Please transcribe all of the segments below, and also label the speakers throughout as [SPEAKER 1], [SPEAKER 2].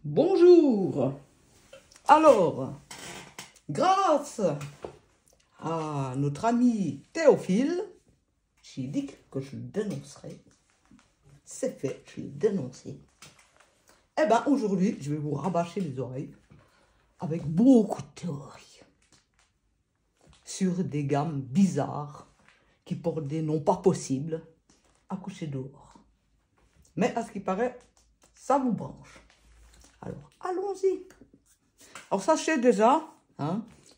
[SPEAKER 1] Bonjour. Alors, grâce à notre ami Théophile, j'ai dit que je le dénoncerai. C'est fait, je l'ai dénoncé. Eh bien, aujourd'hui, je vais vous rabâcher les oreilles avec beaucoup de théories sur des gammes bizarres qui portent des noms pas possibles à coucher dehors. Mais à ce qui paraît, ça vous branche. Alors, allons-y. Alors, sachez déjà,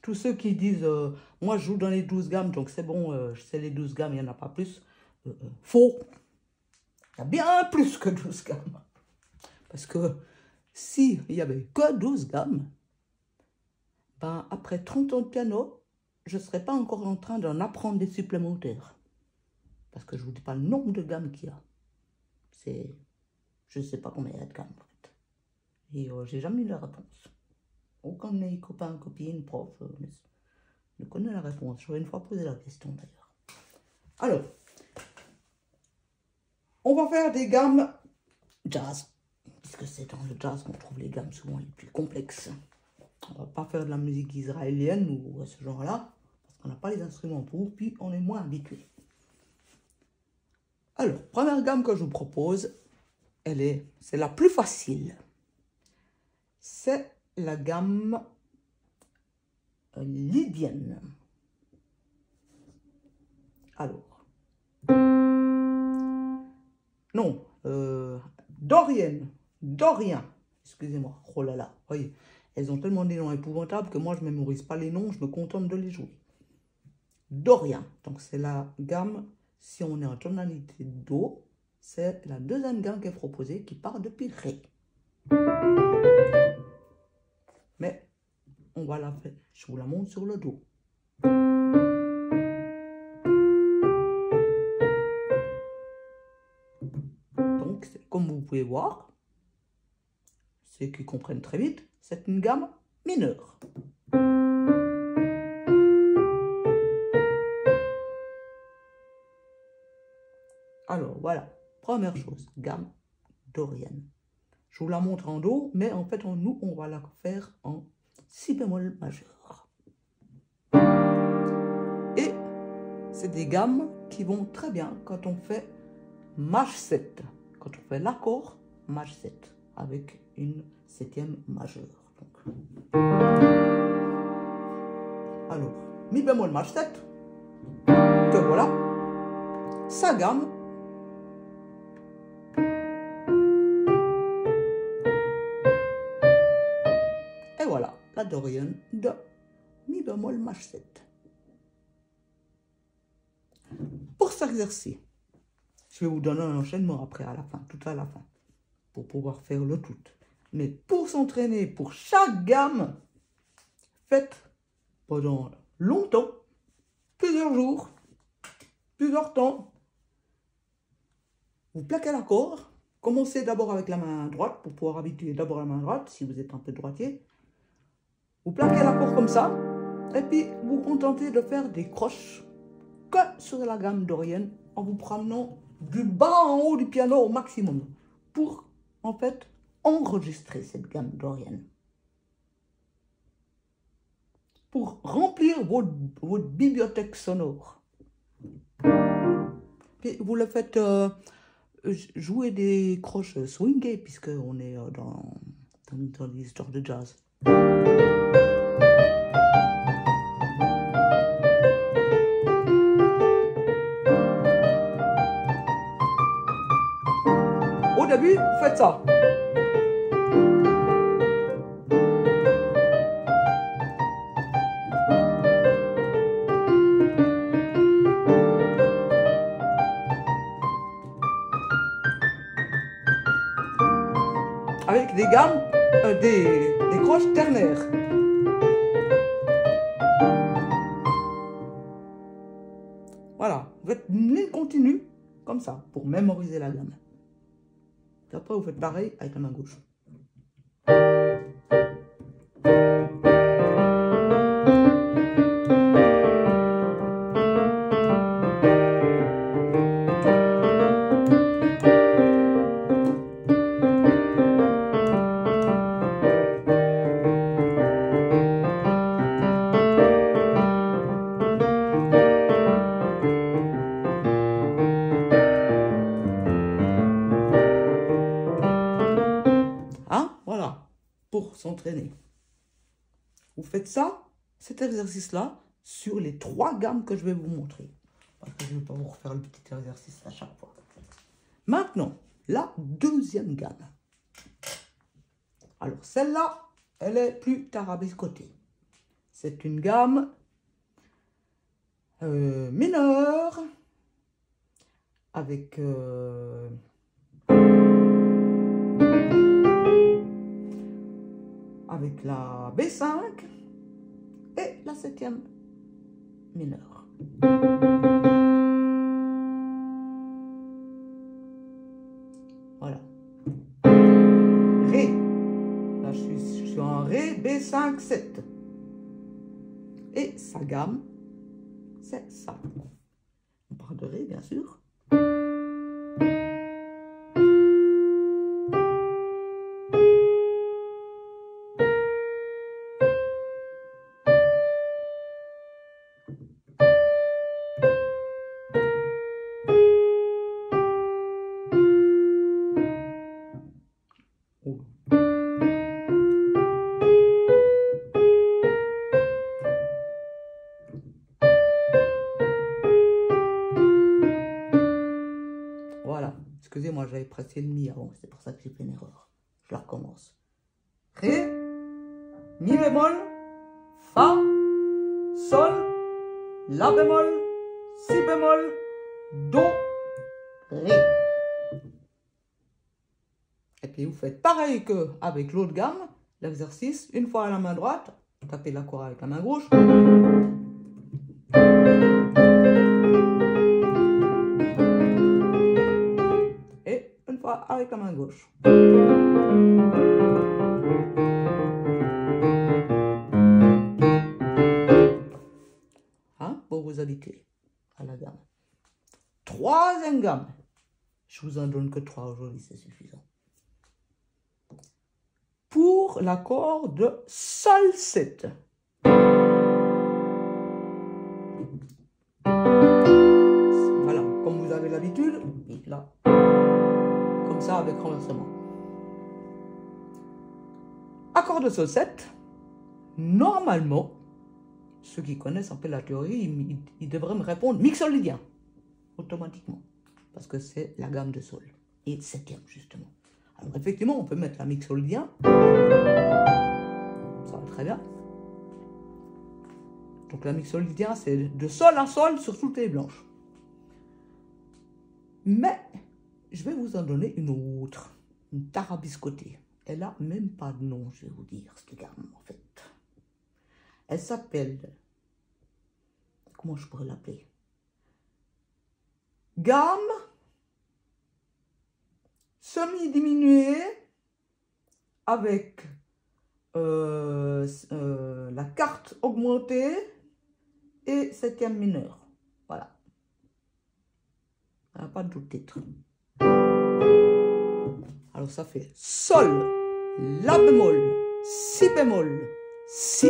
[SPEAKER 1] tous ceux qui disent moi, je joue dans les 12 gammes, donc c'est bon, je sais les 12 gammes, il n'y en a pas plus. Faux. Il y a bien plus que 12 gammes. Parce que s'il n'y avait que 12 gammes, ben, après 30 ans de piano, je ne serais pas encore en train d'en apprendre des supplémentaires. Parce que je ne vous dis pas le nombre de gammes qu'il y a. C'est... Je ne sais pas combien il y a de gammes, en fait. Et j'ai jamais eu la réponse. Aucun de mes copains, copines, profs ne connaît la réponse. J'aurais une fois posé la question, d'ailleurs. Alors, on va faire des gammes jazz. Puisque c'est dans le jazz qu'on trouve les gammes souvent les plus complexes. On va pas faire de la musique israélienne ou ce genre-là. Parce qu'on n'a pas les instruments pour, puis on est moins habitué. Alors, première gamme que je vous propose, c'est la plus facile. C'est la gamme lydienne. Alors, non, dorienne, dorien, excusez-moi, oh là là, voyez, elles ont tellement des noms épouvantables que moi je ne mémorise pas les noms, je me contente de les jouer. Dorien, donc c'est la gamme, si on est en tonalité Do, c'est la deuxième gamme qui est proposée qui part depuis Ré. Mais on va la faire, je vous la montre sur le Do. Donc, comme vous pouvez voir, ceux qui comprennent très vite, c'est une gamme mineure. Alors, voilà, première chose, gamme dorienne. Je vous la montre en Do, mais en fait, nous, on va la faire en si bémol majeur. Et c'est des gammes qui vont très bien quand on fait Maj 7. Quand on fait l'accord Maj 7 avec une septième majeure. Donc. Alors, Mi bémol Maj 7, que voilà, sa gamme. Et voilà, la dorienne de Mi bémol Maj 7. Pour s'exercer, je vais vous donner un enchaînement après, à la fin, tout à la fin, pour pouvoir faire le tout. Mais pour s'entraîner, pour chaque gamme, faites pendant longtemps, plusieurs jours, plusieurs temps. Vous plaquez l'accord. Commencez d'abord avec la main droite, pour pouvoir habituer d'abord la main droite, si vous êtes un peu droitier. Vous plaquez l'accord comme ça, et puis vous contentez de faire des croches que sur la gamme dorienne, en vous promenant du bas en haut du piano au maximum, pour en fait enregistrer cette gamme dorienne. Pour remplir votre bibliothèque sonore. Puis vous le faites jouer des croches swingées, puisqu'on est dans des histoires de jazz. Au début, faites ça. Avec des gammes, des croches ternaires. Voilà, vous faites une ligne continue, comme ça, pour mémoriser la gamme. Et après, vous faites pareil avec la main gauche. pour s'entraîner. Vous faites ça, cet exercice-là, sur les 3 gammes que je vais vous montrer. Parce que je ne vais pas vous refaire le petit exercice à chaque fois. Maintenant, la deuxième gamme. Alors, celle-là, elle est plus tarabiscotée. C'est une gamme mineure avec la B5 et la 7e mineure. Voilà. Ré. Là, je suis en Ré, B5, 7. Et sa gamme, c'est ça. On parle de Ré, bien sûr. Voilà. Excusez-moi, j'avais pressé le mi avant. C'est pour ça que j'ai fait une erreur. Je la recommence. Ré, mi bémol, fa, sol, la bémol, si bémol, do, ré. Et puis vous faites pareil qu'avec l'autre gamme, l'exercice, une fois à la main droite, tapez l'accord avec la main gauche. Et une fois avec la main gauche. Hein, pour vous habituer à la gamme. Troisième gamme. Je vous en donne que 3 aujourd'hui, c'est suffisant. Pour l'accord de Sol 7. Voilà, comme vous avez l'habitude, là, comme ça avec renversement. Accord de Sol 7, normalement, ceux qui connaissent un peu la théorie, ils devraient me répondre mixolydien, automatiquement, parce que c'est la gamme de Sol, et 7e justement. Alors effectivement, on peut mettre la mixolydien, ça va très bien. Donc la mixolydien, c'est de Sol à Sol sur toutes les blanches. Mais, je vais vous en donner une autre, une tarabiscotée. Elle n'a même pas de nom, je vais vous dire, cette gamme en fait. Elle s'appelle, comment je pourrais l'appeler? Gamme semi-diminuée avec la quarte augmentée et 7e mineure. Voilà. Il n'y a pas d'autre titre. Alors ça fait Sol, La bémol, Si bémol, Si,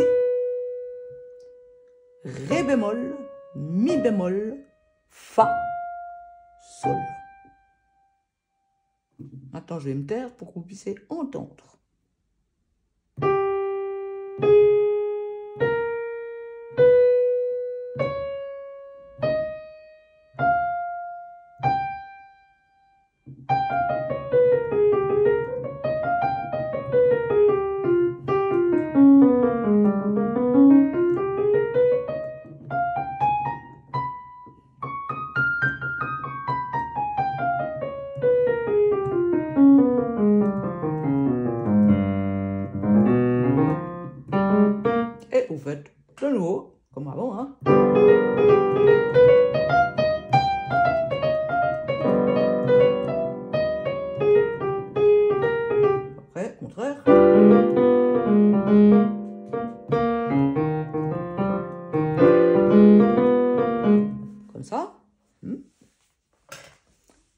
[SPEAKER 1] Ré bémol, Mi bémol, Fa, Sol. Maintenant, je vais me taire pour que vous puissiez entendre. Et vous faites de nouveau, comme avant, hein. Après, contraire. Comme ça.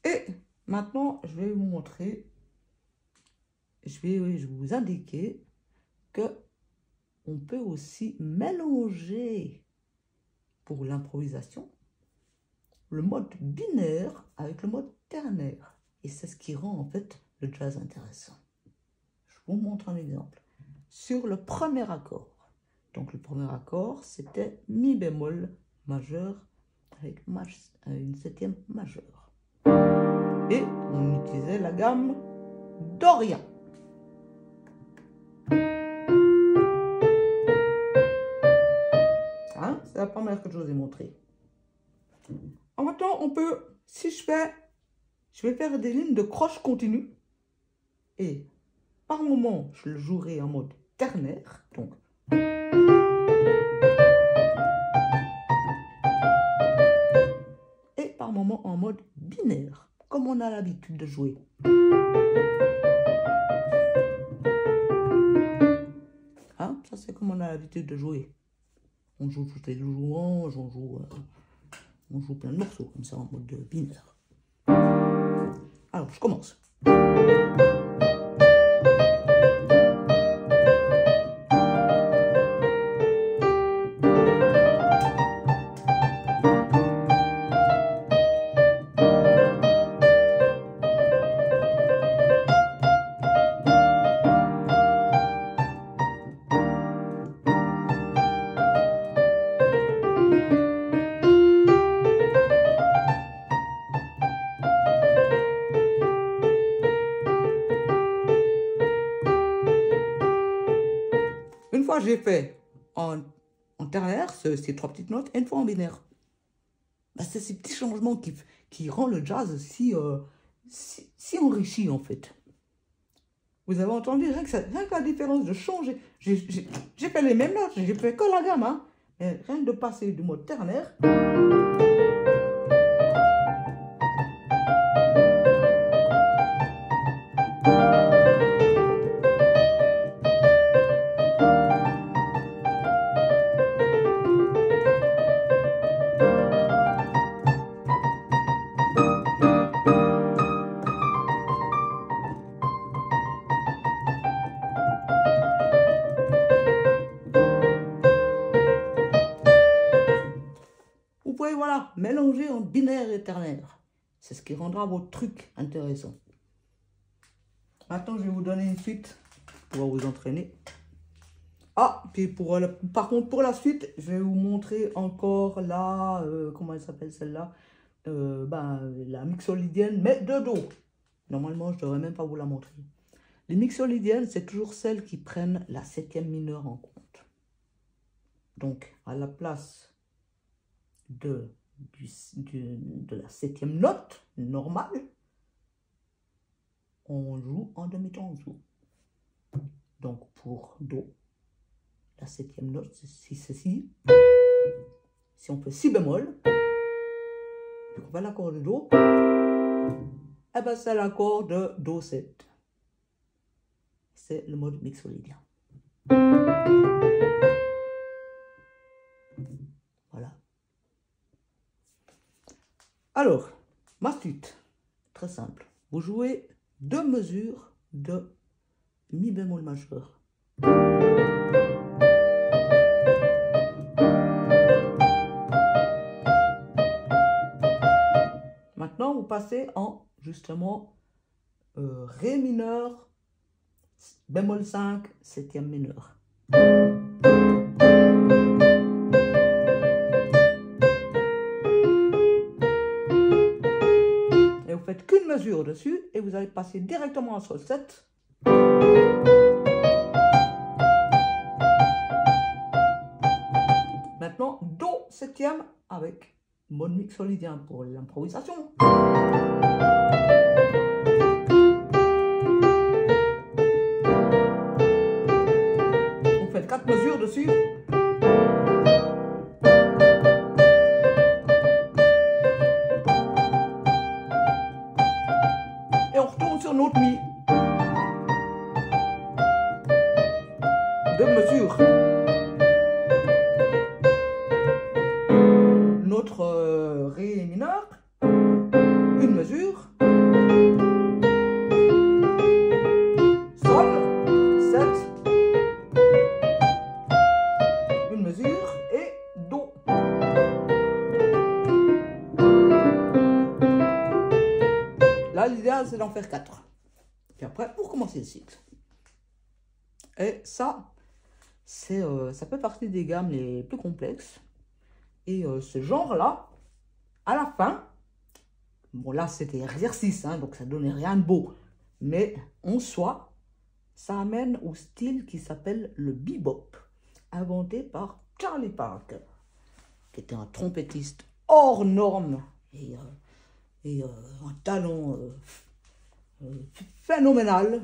[SPEAKER 1] Et maintenant, je vais vous montrer, je vais vous indiquer que on peut aussi mélanger pour l'improvisation le mode binaire avec le mode ternaire. Et c'est ce qui rend en fait le jazz intéressant. Je vous montre un exemple. sur le premier accord. Donc, le premier accord, c'était Mi bémol majeur avec une septième majeure. Et on utilisait la gamme Dorian. Hein, c'est la première que je vous ai montrée. En même temps, on peut, si je vais faire des lignes de croche continue. Et par moment, je le jouerai en mode ternaire. Donc, et par moment en mode binaire, comme on a l'habitude de jouer. Hein, ça c'est comme on a l'habitude de jouer. On joue toutes les louanges, on joue plein de morceaux comme ça en mode binaire. Alors, je commence. Une fois j'ai fait en ternaire, ces trois petites notes, et une fois en binaire. Ben, c'est ces petits changements qui rend le jazz si enrichi en fait. Vous avez entendu, rien que la différence de changer. J'ai fait les mêmes notes, j'ai fait que la gamme, hein, mais rien de passer du mode ternaire. Vous pouvez, voilà, mélanger en binaire et ternaire. C'est ce qui rendra votre truc intéressant. Maintenant, je vais vous donner une suite pour vous entraîner. Ah, puis par contre, pour la suite, je vais vous montrer encore la... comment elle s'appelle celle-là, la mixolydienne, mais de Do. Normalement, je ne devrais même pas vous la montrer. Les mixolydiennes, c'est toujours celles qui prennent la septième mineure en compte. Donc, à la place de la septième note normale, on joue en demi-ton en dessous. Donc, pour Do, la septième note, c'est ceci. Si on fait si bémol, on va l'accord de Do, et ben c'est l'accord de Do 7. C'est le mode mixolydien. Voilà. Alors, ma suite, très simple. Vous jouez 2 mesures de Mi bémol majeur. Maintenant, vous passez en, justement, Ré mineur, bémol 5, septième mineur. Et vous faites qu'une mesure dessus et vous allez passer directement à Sol 7. Maintenant, Do septième avec mode mixolydien pour l'improvisation. Vous faites 4 mesures dessus. Et on retourne sur notre Mi. 2 mesures. Notre Ré mineur. Une mesure. Sol. 7. Une mesure. Et Do. Là, l'idéal, c'est d'en faire 4. Puis après, pour commencer le cycle. Et ça, ça fait partie des gammes les plus complexes. Et ce genre-là, à la fin, bon là c'était exercice, hein, donc ça donnait rien de beau. Mais en soi, ça amène au style qui s'appelle le bebop, inventé par Charlie Parker, qui était un trompettiste hors norme et un talent phénoménal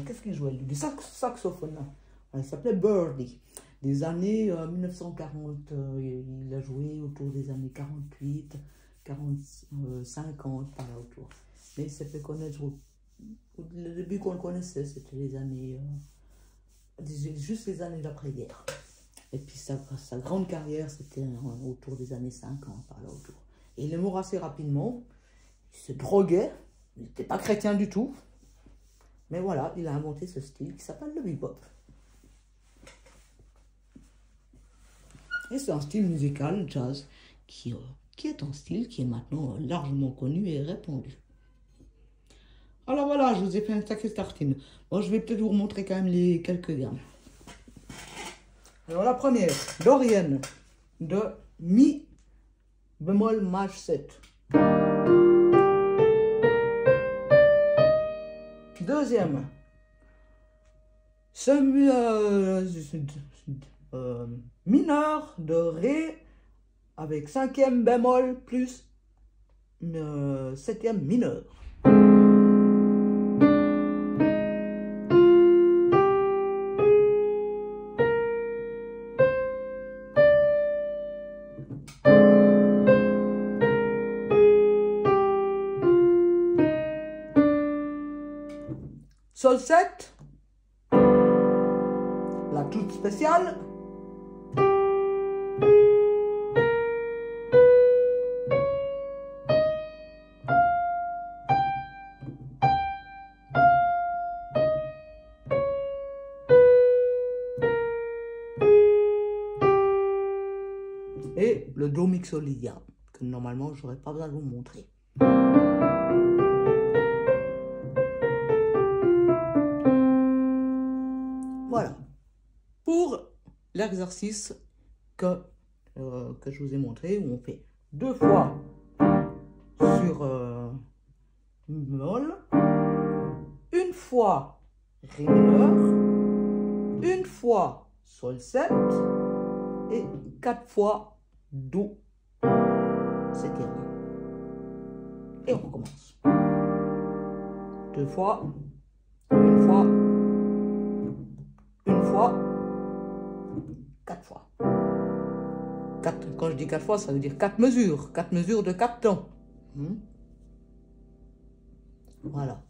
[SPEAKER 1] qu'est-ce qu'il jouait lui? Du saxophone. Il s'appelait Birdie. Des années 1940, il a joué autour des années 48, 40, 50, par là autour. Mais il s'est fait connaître, le début qu'on le connaissait, c'était les années, juste les années d'après-guerre. Et puis sa grande carrière, c'était autour des années 50, par là autour. Et il est mort assez rapidement, il se droguait, il n'était pas chrétien du tout. Mais voilà, il a inventé ce style qui s'appelle le bebop. Et c'est un style musical, jazz, qui est un style qui est maintenant largement connu et répandu. Alors voilà, je vous ai fait un sacré tartine. Bon, je vais peut-être vous montrer quand même les quelques gammes. Alors la première, Dorian, de Mi bémol maj 7. Deuxième, mineur de Ré avec cinquième bémol plus septième mineur. Sol 7, la toute spéciale. Et le Do mixolydia, que normalement je n'aurais pas besoin de vous montrer. Voilà, pour l'exercice que je vous ai montré, où on fait 2 fois sur Mi bémol, 1 fois Ré mineur, 1 fois Sol 7 et 4 fois Do septième. Et on recommence. 2 fois, 1 fois, 1 fois, 4 fois. 4, quand je dis 4 fois, ça veut dire 4 mesures. 4 mesures de 4 temps. Voilà,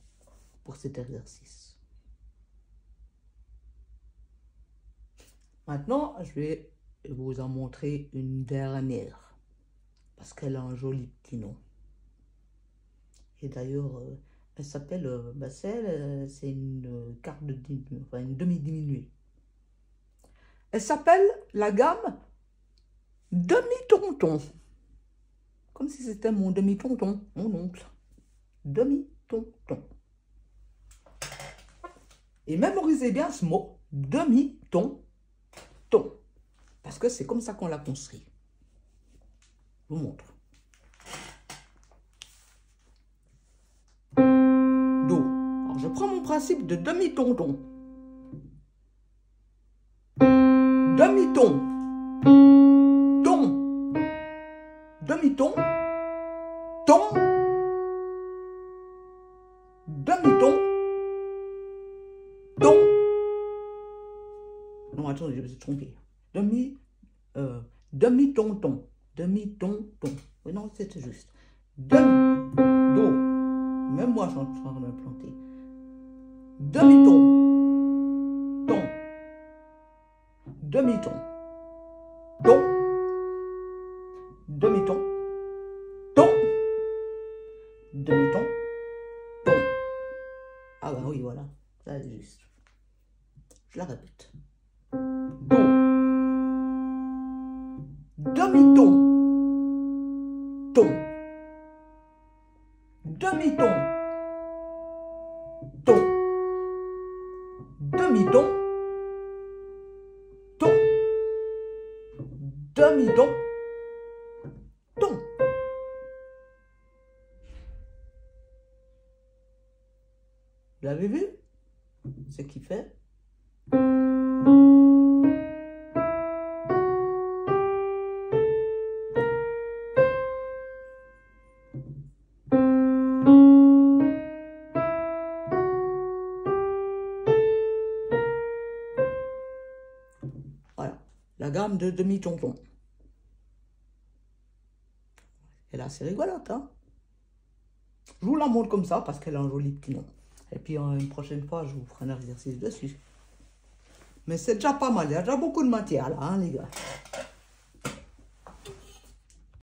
[SPEAKER 1] pour cet exercice. Maintenant, je vais vous en montrer une dernière. Parce qu'elle a un joli petit nom. Et d'ailleurs, elle s'appelle, c'est une carte de enfin une demi-diminuée. Elle s'appelle la gamme demi-tonton. Comme si c'était mon demi-tonton, mon oncle. Demi-tonton. Et mémorisez bien ce mot, demi-tonton. Parce que c'est comme ça qu'on l'a construit. Je vous montre. Do. Alors je prends mon principe de demi-tonton. Demi-ton. Ton. Demi-ton. Ton. Demi-ton. Ton. Non, attendez, je me suis trompé. Demi-tonton. Demi-tonton. Oui, non, c'était juste. Demi. Do. Même moi, je suis en train de me planter. Demi-ton. Ton. Demi-ton. Ton. Demi-ton. Ton. Demi-ton. Ton. Ah bah oui, voilà. Ça, c'est juste. Je la répète. Do. Demi-ton. Ton. Demi-ton. Ton. demi-ton, ton, demi-ton, ton. Vous l'avez vu? Ce qu'il fait. Voilà, la gamme de demi-ton-ton. Et là, c'est rigolote, hein? Je vous la montre comme ça parce qu'elle a un joli petit nom. Et puis une prochaine fois, je vous ferai un exercice dessus. Mais c'est déjà pas mal, il y a déjà beaucoup de matière là, hein, les gars.